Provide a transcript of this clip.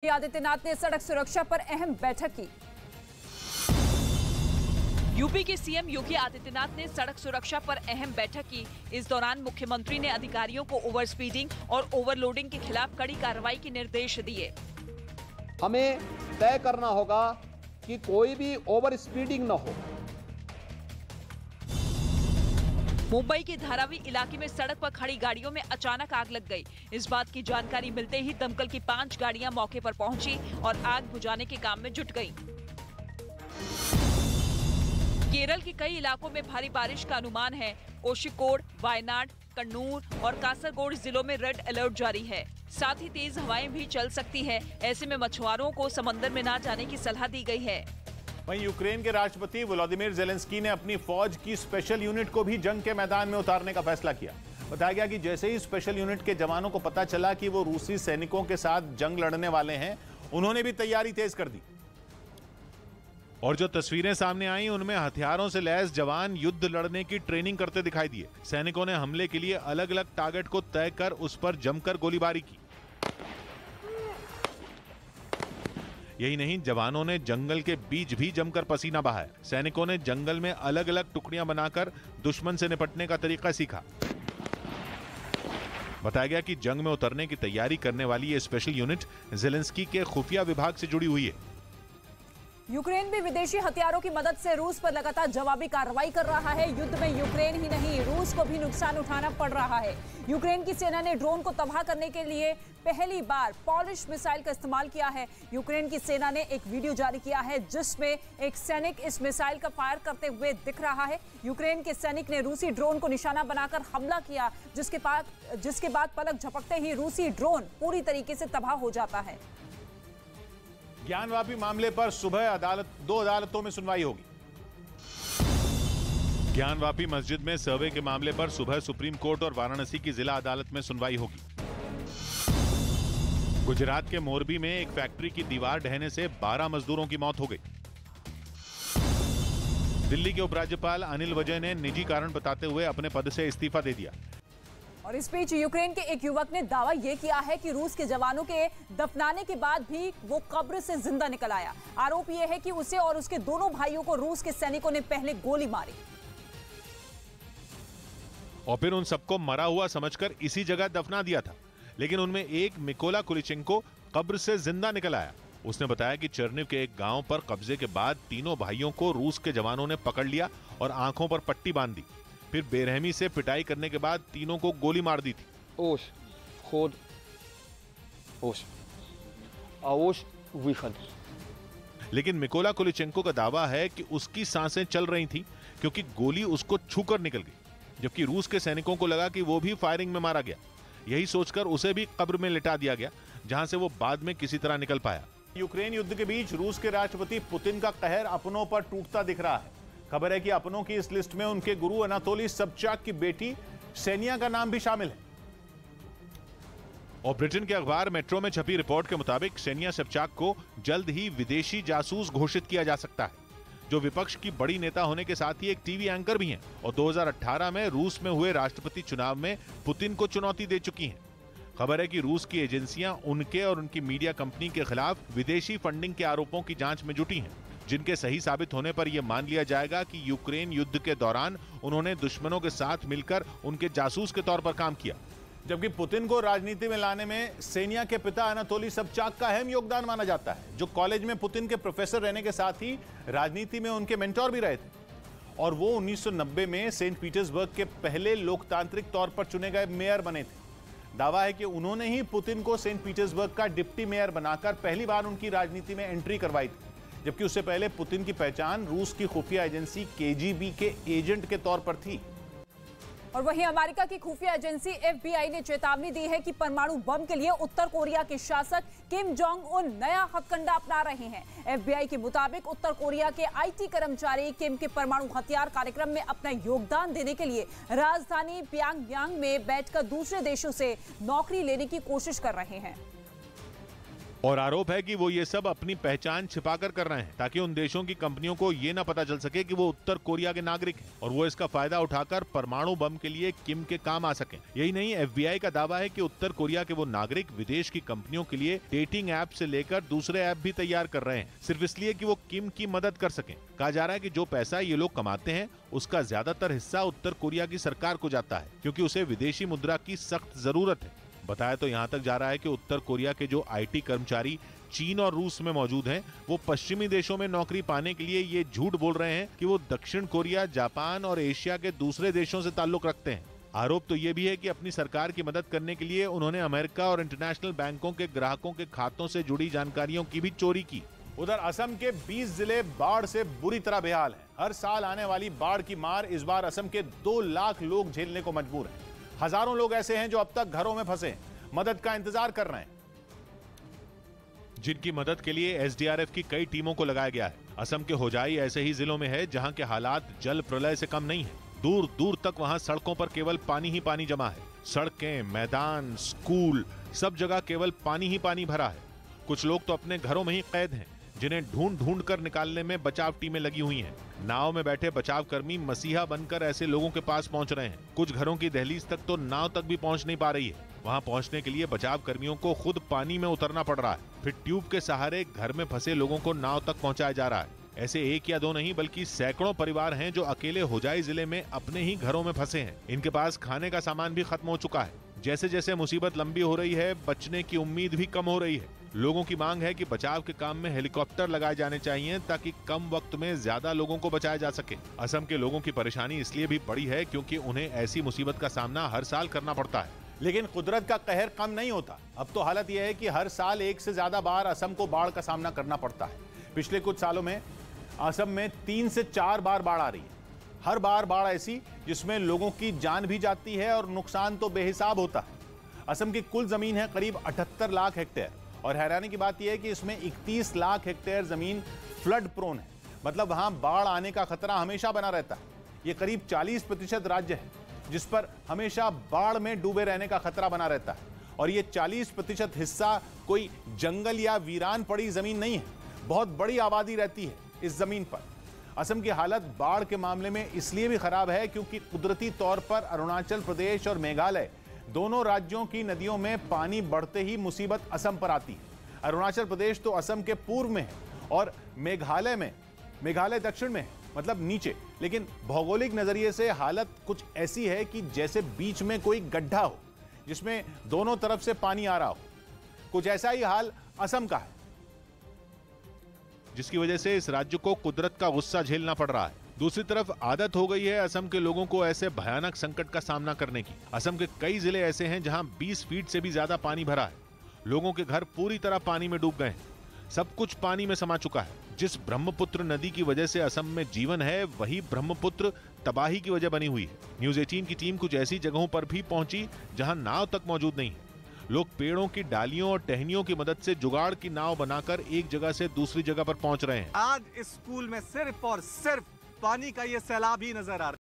आदित्यनाथ ने सड़क सुरक्षा पर अहम बैठक की। यूपी के सीएम योगी आदित्यनाथ ने सड़क सुरक्षा पर अहम बैठक की। इस दौरान मुख्यमंत्री ने अधिकारियों को ओवर स्पीडिंग और ओवरलोडिंग के खिलाफ कड़ी कार्रवाई के निर्देश दिए। हमें तय करना होगा कि कोई भी ओवर स्पीडिंग न हो। मुंबई के धारावी इलाके में सड़क पर खड़ी गाड़ियों में अचानक आग लग गई। इस बात की जानकारी मिलते ही दमकल की 5 गाड़ियां मौके पर पहुंची और आग बुझाने के काम में जुट गईं। केरल के कई इलाकों में भारी बारिश का अनुमान है। कोषिकोड, वायनाड, कन्नूर और कासरगोड जिलों में रेड अलर्ट जारी है। साथ ही तेज हवाएं भी चल सकती है। ऐसे में मछुआरों को समंदर में न जाने की सलाह दी गई है। वहीं यूक्रेन के राष्ट्रपति व्लादिमीर ज़ेलेंस्की ने अपनी फौज की स्पेशल यूनिट को भी जंग के मैदान में उतारने का फैसला किया। बताया गया कि जैसे ही स्पेशल यूनिट के जवानों को पता चला कि वो रूसी सैनिकों के साथ जंग लड़ने वाले हैं, उन्होंने भी तैयारी तेज कर दी। और जो तस्वीरें सामने आई उनमें हथियारों से लैस जवान युद्ध लड़ने की ट्रेनिंग करते दिखाई दिए। सैनिकों ने हमले के लिए अलग अलग टारगेट को तय कर उस पर जमकर गोलीबारी की। यही नहीं, जवानों ने जंगल के बीच भी जमकर पसीना बहाया। सैनिकों ने जंगल में अलग अलग टुकड़ियां बनाकर दुश्मन से निपटने का तरीका सीखा। बताया गया कि जंग में उतरने की तैयारी करने वाली ये स्पेशल यूनिट ज़ेलेंस्की के खुफिया विभाग से जुड़ी हुई है। यूक्रेन भी विदेशी हथियारों की मदद से रूस पर लगातार जवाबी कार्रवाई कर रहा है। युद्ध में यूक्रेन ही नहीं, रूस को भी नुकसान उठाना पड़ रहा है। यूक्रेन की सेना ने ड्रोन को तबाह करने के लिए पहली बार पॉलिश मिसाइल का इस्तेमाल किया है। यूक्रेन की सेना ने एक वीडियो जारी किया है जिसमें एक सैनिक इस मिसाइल का फायर करते हुए दिख रहा है। यूक्रेन के सैनिक ने रूसी ड्रोन को निशाना बनाकर हमला किया, जिसके बाद पलक झपकते ही रूसी ड्रोन पूरी तरीके से तबाह हो जाता है। ज्ञानवापी मामले पर सुबह दो अदालतों में सुनवाई होगी। ज्ञानवापी मस्जिद में सर्वे के मामले पर सुबह सुप्रीम कोर्ट और वाराणसी की जिला अदालत में सुनवाई होगी। गुजरात के मोरबी में एक फैक्ट्री की दीवार ढहने से 12 मजदूरों की मौत हो गई। दिल्ली के उपराज्यपाल अनिल विजय ने निजी कारण बताते हुए अपने पद से इस्तीफा दे दिया। और इस बीच यूक्रेन के एक युवक ने दावा यह किया है कि रूस के जवानों के दफनाने के बाद भी वो कब्र से जिंदा निकल आया। आरोप यह है कि उसे और उसके दोनों भाइयों को रूस के सैनिकों ने पहले गोली मारी और फिर उन सबको मरा हुआ समझकर इसी जगह दफना दिया था। लेकिन उनमें एक मिकोला कुलिचेंको कब्र से जिंदा निकल आया। उसने बताया कि चर्निव के एक गांव पर कब्जे के बाद तीनों भाइयों को रूस के जवानों ने पकड़ लिया और आंखों पर पट्टी बांध दी। फिर बेरहमी से पिटाई करने के बाद तीनों को गोली मार दी थी। लेकिन मिकोला कुलिचेंको का दावा है कि उसकी सांसें चल रही थी क्योंकि गोली उसको छूकर निकल गई, जबकि रूस के सैनिकों को लगा कि वो भी फायरिंग में मारा गया। यही सोचकर उसे भी कब्र में लिटा दिया गया, जहां से वो बाद में किसी तरह निकल पाया। यूक्रेन युद्ध के बीच रूस के राष्ट्रपति पुतिन का कहर अपनों पर टूटता दिख रहा है। खबर है कि अपनों की इस लिस्ट में उनके गुरु अनातोली सबचाक की बेटी सेनिया का नाम भी शामिल है। और ब्रिटेन के अखबार मेट्रो में छपी रिपोर्ट के मुताबिक सेनिया सबचाक को जल्द ही विदेशी जासूस घोषित किया जा सकता है, जो विपक्ष की बड़ी नेता होने के साथ ही एक टीवी एंकर भी हैं और 2018 में रूस में हुए राष्ट्रपति चुनाव में पुतिन को चुनौती दे चुकी हैं। खबर है कि रूस की एजेंसियां उनके और उनकी मीडिया कंपनी के खिलाफ विदेशी फंडिंग के आरोपों की जांच में जुटी हैं, जिनके सही साबित होने पर यह मान लिया जाएगा कि यूक्रेन युद्ध के दौरान उन्होंने दुश्मनों के साथ मिलकर उनके जासूस के तौर पर काम किया। जबकि पुतिन को राजनीति में लाने में सेनिया के पिता अनातोली सबचाक का अहम योगदान माना जाता है, जो कॉलेज में पुतिन के प्रोफेसर रहने के साथ ही राजनीति में उनके मेंटोर भी रहे थे। और वो 1990 में सेंट पीटर्सबर्ग के पहले लोकतांत्रिक तौर पर चुने गए मेयर बने थे। दावा है कि उन्होंने ही पुतिन को सेंट पीटर्सबर्ग का डिप्टी मेयर बनाकर पहली बार उनकी राजनीति में एंट्री करवाई थी, जबकि उससे पहले पुतिन की पहचान रूस की खुफिया एजेंसी केजीबी के एजेंट के तौर पर थी। और वहीं अमेरिका की खुफिया एजेंसी FBI ने चेतावनी दी है कि परमाणु बम के लिए उत्तर कोरिया के शासक किम जोंग उन नया हथकंडा अपना रहे हैं। FBI के मुताबिक उत्तर कोरिया के IT कर्मचारी किम के परमाणु हथियार कार्यक्रम में अपना योगदान देने के लिए राजधानी प्योंगयांग में बैठकर दूसरे देशों से नौकरी लेने की कोशिश कर रहे हैं। और आरोप है कि वो ये सब अपनी पहचान छिपाकर कर रहे हैं ताकि उन देशों की कंपनियों को ये ना पता चल सके कि वो उत्तर कोरिया के नागरिक हैं और वो इसका फायदा उठाकर परमाणु बम के लिए किम के काम आ सकें। यही नहीं, FBI का दावा है कि उत्तर कोरिया के वो नागरिक विदेश की कंपनियों के लिए डेटिंग ऐप से लेकर दूसरे ऐप भी तैयार कर रहे हैं, सिर्फ इसलिए कि वो किम की मदद कर सकें। कहा जा रहा है कि जो पैसा ये लोग कमाते हैं उसका ज्यादातर हिस्सा उत्तर कोरिया की सरकार को जाता है, क्योंकि उसे विदेशी मुद्रा की सख्त जरूरत है। बताया तो यहाँ तक जा रहा है कि उत्तर कोरिया के जो IT कर्मचारी चीन और रूस में मौजूद हैं, वो पश्चिमी देशों में नौकरी पाने के लिए ये झूठ बोल रहे हैं कि वो दक्षिण कोरिया, जापान और एशिया के दूसरे देशों से ताल्लुक रखते हैं। आरोप तो ये भी है कि अपनी सरकार की मदद करने के लिए उन्होंने अमेरिका और इंटरनेशनल बैंकों के ग्राहकों के खातों से जुड़ी जानकारियों की भी चोरी की। उधर असम के 20 जिले बाढ़ से बुरी तरह बेहाल हैं। हर साल आने वाली बाढ़ की मार इस बार असम के 2 लाख लोग झेलने को मजबूर हैं। हजारों लोग ऐसे हैं जो अब तक घरों में फंसे मदद का इंतजार कर रहे हैं, जिनकी मदद के लिए SDRF की कई टीमों को लगाया गया है। असम के होजाई ऐसे ही जिलों में है जहां के हालात जल प्रलय से कम नहीं है। दूर दूर तक वहां सड़कों पर केवल पानी ही पानी जमा है। सड़कें, मैदान, स्कूल, सब जगह केवल पानी ही पानी भरा है। कुछ लोग तो अपने घरों में ही कैद हैं, जिन्हें ढूंढ ढूंढ कर निकालने में बचाव टीमें लगी हुई हैं। नाव में बैठे बचाव कर्मी मसीहा बनकर ऐसे लोगों के पास पहुंच रहे हैं। कुछ घरों की दहलीज तक तो नाव तक भी पहुंच नहीं पा रही है। वहां पहुंचने के लिए बचाव कर्मियों को खुद पानी में उतरना पड़ रहा है, फिर ट्यूब के सहारे घर में फंसे लोगों को नाव तक पहुंचाया जा रहा है। ऐसे 1 या 2 नहीं बल्कि सैकड़ों परिवार हैं जो अकेले होजाई जिले में अपने ही घरों में फंसे हैं। इनके पास खाने का सामान भी खत्म हो चुका है। जैसे जैसे मुसीबत लंबी हो रही है, बचने की उम्मीद भी कम हो रही है। लोगों की मांग है कि बचाव के काम में हेलीकॉप्टर लगाए जाने चाहिए ताकि कम वक्त में ज्यादा लोगों को बचाया जा सके। असम के लोगों की परेशानी इसलिए भी बड़ी है क्योंकि उन्हें ऐसी मुसीबत का सामना हर साल करना पड़ता है। लेकिन कुदरत का कहर कम नहीं होता। अब तो हालत यह है कि हर साल 1 से ज्यादा बार असम को बाढ़ का सामना करना पड़ता है। पिछले कुछ सालों में असम में 3 से 4 बार बाढ़ आ रही है। हर बार बाढ़ ऐसी जिसमें लोगों की जान भी जाती है और नुकसान तो बेहिसाब होता है। असम की कुल जमीन है करीब 78 लाख हेक्टेयर और हैरानी की बात यह है कि इसमें 31 लाख हेक्टेयर जमीन फ्लड प्रोन है, मतलब वहां बाढ़ आने का खतरा हमेशा बना रहता है। यह करीब 40% राज्य है जिस पर हमेशा बाढ़ में डूबे रहने का खतरा बना रहता है और यह 40% हिस्सा कोई जंगल या वीरान पड़ी जमीन नहीं है। बहुत बड़ी आबादी रहती है इस जमीन पर। असम की हालत बाढ़ के मामले में इसलिए भी खराब है क्योंकि कुदरती तौर पर अरुणाचल प्रदेश और मेघालय दोनों राज्यों की नदियों में पानी बढ़ते ही मुसीबत असम पर आती है। अरुणाचल प्रदेश तो असम के पूर्व में है और मेघालय दक्षिण में है, मतलब नीचे। लेकिन भौगोलिक नजरिए से हालत कुछ ऐसी है कि जैसे बीच में कोई गड्ढा हो जिसमें दोनों तरफ से पानी आ रहा हो। कुछ ऐसा ही हाल असम का है, जिसकी वजह से इस राज्य को कुदरत का गुस्सा झेलना पड़ रहा है। दूसरी तरफ आदत हो गई है असम के लोगों को ऐसे भयानक संकट का सामना करने की। असम के कई जिले ऐसे हैं जहां 20 फीट से भी ज्यादा पानी भरा है। लोगों के घर पूरी तरह पानी में डूब गए हैं। सब कुछ पानी में समा चुका है। जिस ब्रह्मपुत्र नदी की वजह से असम में जीवन है, वही ब्रह्मपुत्र तबाही की वजह बनी हुई है। न्यूज़ 18 की टीम कुछ ऐसी जगहों पर भी पहुंची जहां नाव तक मौजूद नहीं है। लोग पेड़ों की डालियों और टहनियों की मदद से जुगाड़ की नाव बनाकर एक जगह से दूसरी जगह पर पहुंच रहे हैं। आज इस स्कूल में सिर्फ और सिर्फ पानी का ये सैलाब ही नजर आ रहा है।